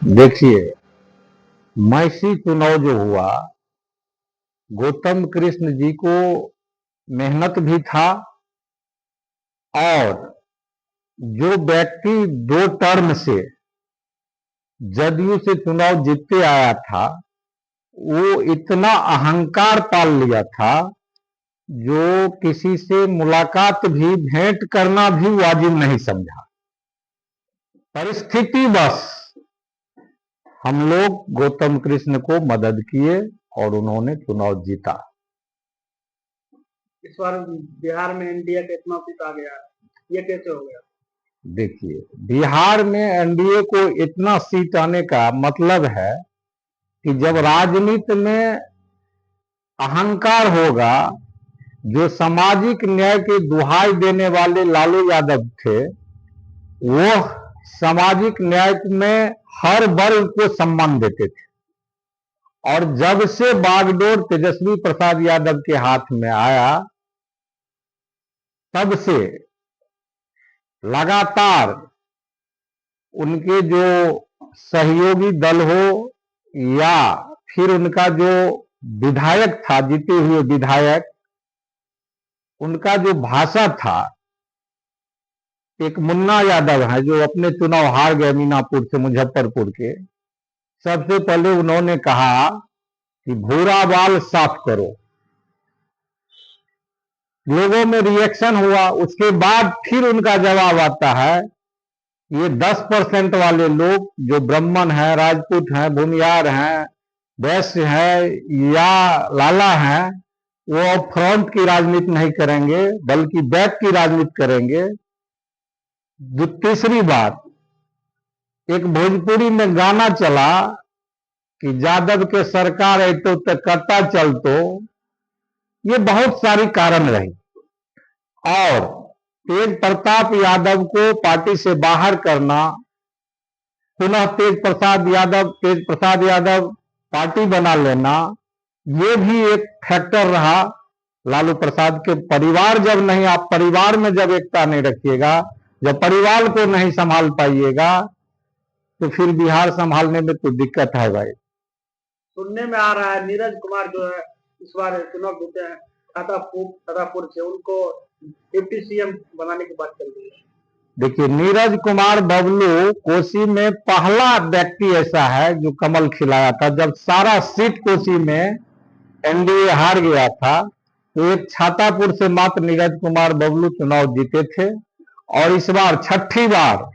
देखिए, मैसी चुनाव जो हुआ, गौतम कृष्ण जी को मेहनत भी था और जो व्यक्ति 2 टर्म से जदयू से चुनाव जीतते आया था, वो इतना अहंकार पाल लिया था जो किसी से मुलाकात भी, भेंट करना भी वाजिब नहीं समझा। परिस्थिति बस हम लोग गौतम कृष्ण को मदद किए और उन्होंने चुनाव जीता। इस बार बिहार में एनडीए का इतना सीट आ गया, ये कैसे हो गया? देखिए, बिहार में एनडीए को इतना सीट आने का मतलब है कि जब राजनीति में अहंकार होगा, जो सामाजिक न्याय की दुहाई देने वाले लालू यादव थे, वो सामाजिक न्याय में हर वर्ग को सम्मान देते थे। और जब से बागडोर तेजस्वी प्रसाद यादव के हाथ में आया, तब से लगातार उनके जो सहयोगी दल हो या फिर उनका जो विधायक था, जीते हुए विधायक, उनका जो भाषा था, एक मुन्ना यादव है जो अपने चुनाव हार गए मीनापुर से, मुजफ्फरपुर के। सबसे पहले उन्होंने कहा कि भूरा बाल साफ करो, लोगों में रिएक्शन हुआ। उसके बाद फिर उनका जवाब आता है, ये 10% वाले लोग जो ब्राह्मण हैं, राजपूत हैं, भूमियार हैं, वैश्य है या लाला हैं, वो अब फ्रंट की राजनीति नहीं करेंगे बल्कि बैक की राजनीति करेंगे। तीसरी बात, एक भोजपुरी में गाना चला कि यादव के सरकार ऐतो तक कट्टा चलतो। ये बहुत सारी कारण रही और तेज प्रताप यादव को पार्टी से बाहर करना, पुनः तेज प्रसाद यादव पार्टी बना लेना, ये भी एक फैक्टर रहा। लालू प्रसाद के परिवार जब नहीं, आप परिवार में जब एकता नहीं रखिएगा, जब परिवार को नहीं संभाल पाइएगा, तो फिर बिहार संभालने में तो दिक्कत है भाई। सुनने में आ रहा है नीरज कुमार जो है इस बार चुनाव जीते हैं छतरपुर से, उनको डिप्टी सीएम बनाने की बात चल रही है। देखिए, नीरज कुमार बबलू कोसी में पहला व्यक्ति ऐसा है जो कमल खिलाया था। जब सारा सीट कोसी में एनडीए हार गया था, तो एक छातापुर से मात्र नीरज कुमार बबलू चुनाव जीते थे और इस बार छठी बार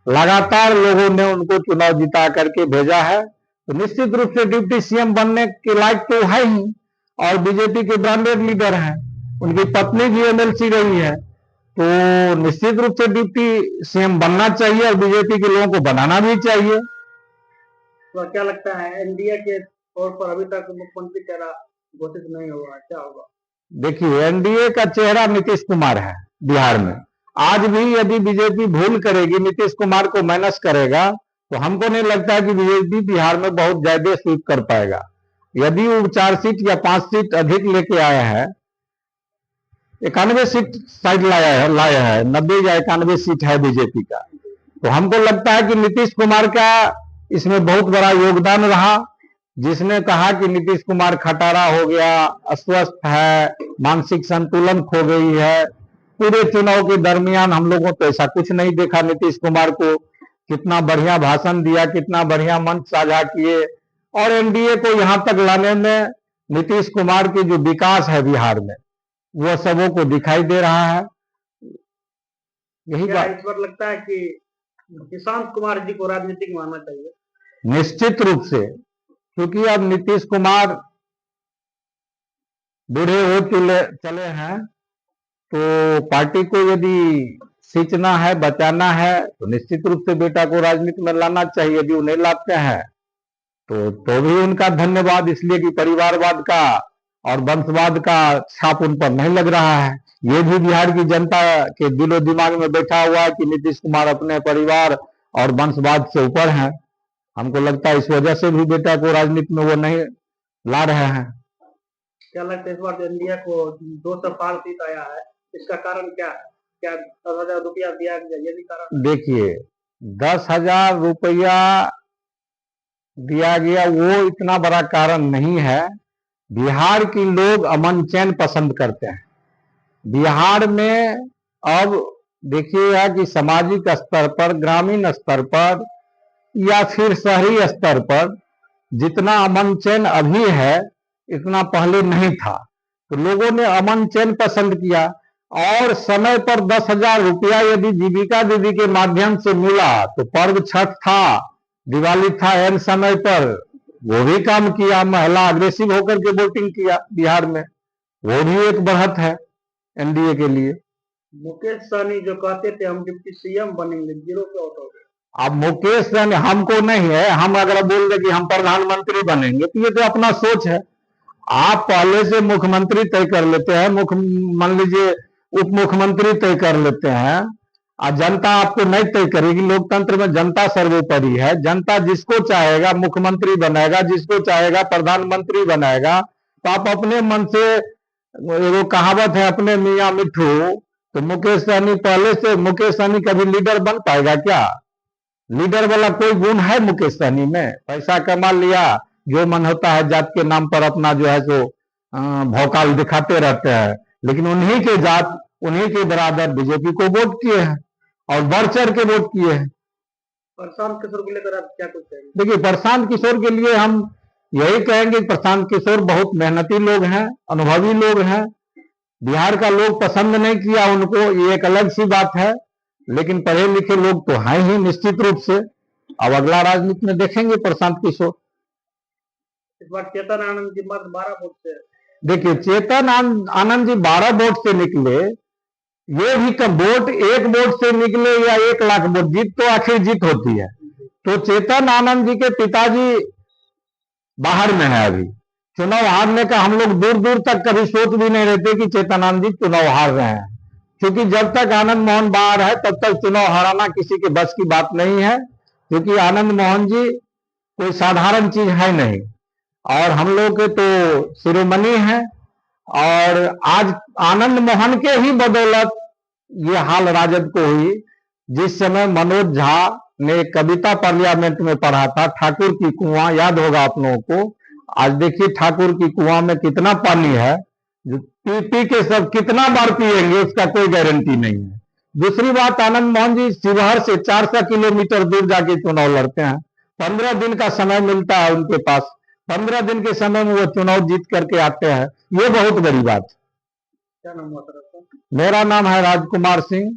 लगातार लोगों ने उनको चुनाव जिता करके भेजा है। तो निश्चित रूप से डिप्टी सीएम बनने के लायक तो है ही और बीजेपी के ब्रांडेड लीडर हैं। उनकी पत्नी भी एमएलसी रही है, तो निश्चित रूप से डिप्टी सीएम बनना चाहिए और बीजेपी के लोगों को बनाना भी चाहिए। तो क्या लगता है एनडीए के तौर पर अभी तक मुख्यमंत्री चेहरा घोषित नहीं हुआ, क्या होगा? देखिए, एनडीए का चेहरा नीतीश कुमार है बिहार में। आज भी यदि बीजेपी भूल करेगी, नीतीश कुमार को माइनस करेगा, तो हमको नहीं लगता है कि बीजेपी बिहार में बहुत ज्यादा स्वीप कर पाएगा। यदि वो 4 सीट या 5 सीट अधिक लेके आया है, 91 सीट साइड लाया है 90 या 91 सीट है बीजेपी का, तो हमको लगता है कि नीतीश कुमार का इसमें बहुत बड़ा योगदान रहा। जिसने कहा कि नीतीश कुमार खटारा हो गया, अस्वस्थ है, मानसिक संतुलन खो गई है, पूरे चुनाव के दरमियान हम लोगों तो ऐसा कुछ नहीं देखा। नीतीश कुमार को कितना बढ़िया भाषण दिया, कितना बढ़िया मंच साझा किए और एनडीए को यहां तक लाने में नीतीश कुमार की जो विकास है बिहार में, वह सबों को दिखाई दे रहा है। यही बात इस बार लगता है कि निशांत कुमार जी को राजनीतिक मानना चाहिए। निश्चित रूप से, क्योंकि अब नीतीश कुमार बूढ़े हो चले हैं, तो पार्टी को यदि सींचना है, बचाना है, तो निश्चित रूप से बेटा को राजनीति में लाना चाहिए। यदि वो नहीं लाते हैं तो भी उनका धन्यवाद, इसलिए कि परिवारवाद का और वंशवाद का छाप उन पर नहीं लग रहा है। ये भी बिहार की जनता के दिलो दिमाग में बैठा हुआ है कि नीतीश कुमार अपने परिवार और वंशवाद से ऊपर हैं। हमको लगता है इस वजह से भी बेटा को राजनीति में वो नहीं ला रहे हैं। क्या लगता है इस बार जो इंडिया को 200 सीट आया है, इसका कारण क्या है? क्या 10,000 रुपया दिया गया, ये भी कारण? देखिए, 10,000 रुपया दिया गया वो इतना बड़ा कारण नहीं है। बिहार की लोग अमन चैन पसंद करते हैं। बिहार में अब देखिएगा कि सामाजिक स्तर पर, ग्रामीण स्तर पर या फिर शहरी स्तर पर जितना अमन चैन अभी है इतना पहले नहीं था। तो लोगों ने अमन चैन पसंद किया और समय पर 10,000 रुपया यदि जीविका दीदी के माध्यम से मिला तो पर्व छठ था, दिवाली था, एन समय पर वो भी काम किया। महिला अग्रेसिव होकर के वोटिंग किया बिहार में, वो भी एक बढ़त है एनडीए के लिए। मुकेश सहनी जो कहते थे हम डिप्टी सीएम बनेंगे, 0 पे आउट हो गए। अब मुकेश सहनी हमको नहीं है, हम अगर बोल रहे कि हम प्रधानमंत्री बनेंगे तो ये तो अपना सोच है। आप पहले से मुख्यमंत्री तय कर लेते हैं, मान लीजिए उप मुख्यमंत्री तय कर लेते हैं और जनता आपको नहीं तय करेगी। लोकतंत्र में जनता सर्वोपरि है। जनता जिसको चाहेगा मुख्यमंत्री बनाएगा, जिसको चाहेगा प्रधानमंत्री बनाएगा। तो आप अपने मन से, वो कहावत है अपने मियाँ मिठू, तो मुकेश सहनी पहले से, मुकेश सहनी कभी लीडर बन पाएगा क्या? लीडर वाला कोई गुण है मुकेश सहनी में? पैसा कमा लिया, जो मन होता है जात के नाम पर अपना जो है सो भौकाल दिखाते रहते हैं। लेकिन उन्हीं के जात, उन्हीं के बराबर बीजेपी को वोट किए हैं और बढ़ चढ़ के वोट किए हैं। प्रशांत किशोर को लेकर आप क्या कुछ कहेंगे? देखिए, प्रशांत किशोर के लिए हम यही कहेंगे कि प्रशांत किशोर बहुत मेहनती लोग हैं, अनुभवी लोग हैं। बिहार का लोग पसंद नहीं किया उनको, ये एक अलग सी बात है, लेकिन पढ़े लिखे लोग तो हैं ही निश्चित रूप से। अब अगला राजनीति में देखेंगे प्रशांत किशोर। इस बार चेतन आनंद जी मात्र 12 वोट से। देखिए, चेतन आनंद जी 12 वोट से निकले, ये भी कब वोट 1 वोट से निकले या 1 लाख वोट, जीत तो आखिर जीत होती है। तो चेतन आनंद जी के पिताजी बाहर में है अभी। चुनाव हारने का हम लोग दूर दूर तक कभी सोच भी नहीं रहते कि चेतन आनंद जी चुनाव हार रहे हैं, क्योंकि जब तक आनंद मोहन बाहर है तब तक चुनाव हराना किसी के बस की बात नहीं है, क्योंकि आनंद मोहन जी कोई साधारण चीज है नहीं और हम लोग के तो शिरोमणि हैं। और आज आनंद मोहन के ही बदौलत ये हाल राजद को हुई। जिस समय मनोज झा ने एक कविता पार्लियामेंट में पढ़ा था, ठाकुर की कुआं, याद होगा आप लोगों को। आज देखिए ठाकुर की कुआं में कितना पानी है, जो पी पी के सब कितना बार पिएंगे उसका कोई गारंटी नहीं है। दूसरी बात, आनंद मोहन जी शिवहर से 400 किलोमीटर दूर जाके चुनाव लड़ते हैं। 15 दिन का समय मिलता है उनके पास, 15 दिन के समय में वो चुनाव जीत करके आते हैं। ये बहुत बड़ी बात। क्या नाम हुआ सर आपका? मेरा नाम है राजकुमार सिंह।